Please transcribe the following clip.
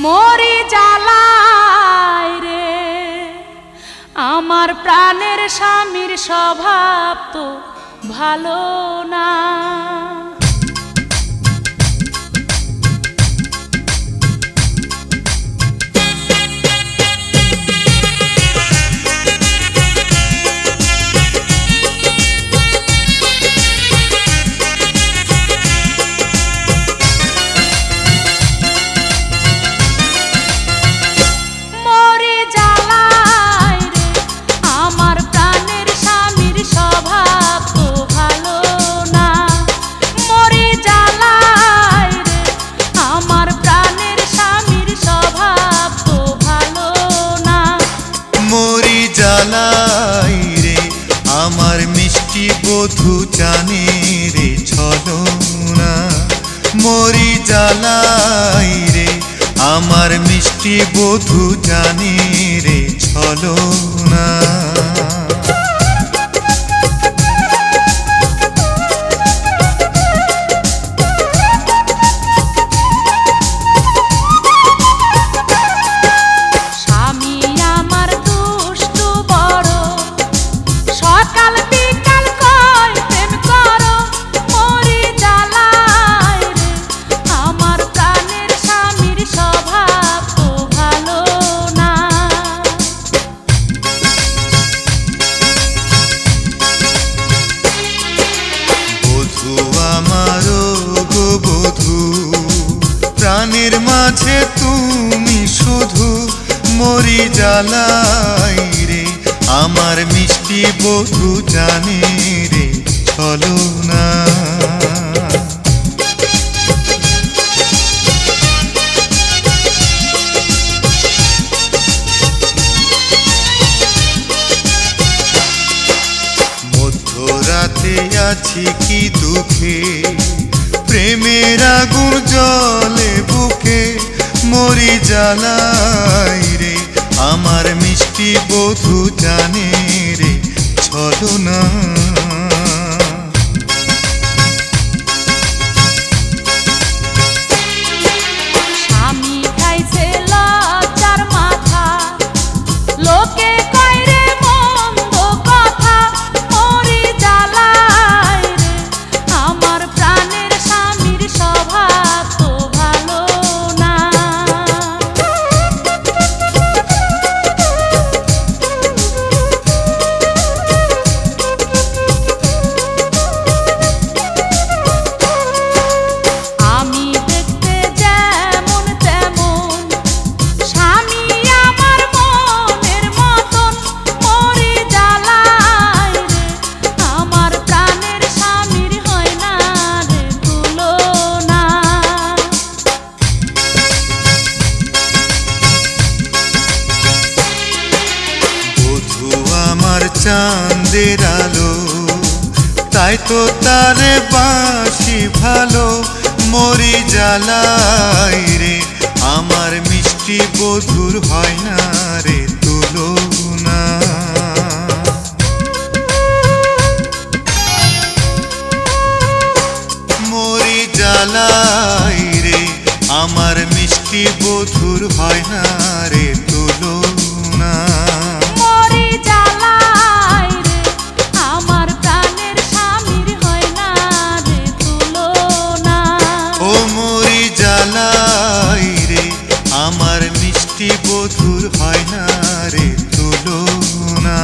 মরি জ্বালায় রে আমার প্রাণের স্বামীর স্বভাব তো ভালো না। আমার মিষ্টি বধূ জানে রে ছলনা, মরি জ্বালাই রে আমার মিষ্টি বধূ জানে রে ছলনা। প্রাণের মাঝে তুমি শুধু, মরি জ্বালাই রে আমার মিষ্টি বধূ জানে রে ছলনা। মধ্যরাতে আছি কি দুঃখে, প্রেমের আগুন জলে বুকে, মরি জ্বালাই রে আমার মিষ্টি বধূ জানে রে ছলনা। স্বামী খাইছে লজ্জার মাথা, লোকে কয় রে মন্দ কথা, মরি জ্বালাই রে আমার প্রাণের স্বামীর স্বভাব তো ভালো না। আমি দেখতে যেমন তেমন, স্বামী আমার মনের মতন, মরি জ্বালাই রে আমার প্রাণের স্বামীর হয় না রে তুলনা। বধূ আমার চাঁদের আলো, তাই তো তারে বাসি ভালো, মরি জ্বালাই রে আমার মিষ্টি বধূর হয় না রে তুলনা। মরি জ্বালাই রে আমার মিষ্টি বধূর হয় না রে তুলনা। মরি জ্বালাই রে আমার প্রাণের স্বামীর হয় না রে তুলনা। ও মরি জ্বালাই রে আমার মিষ্টি বধূর হয় না রে তুলনা।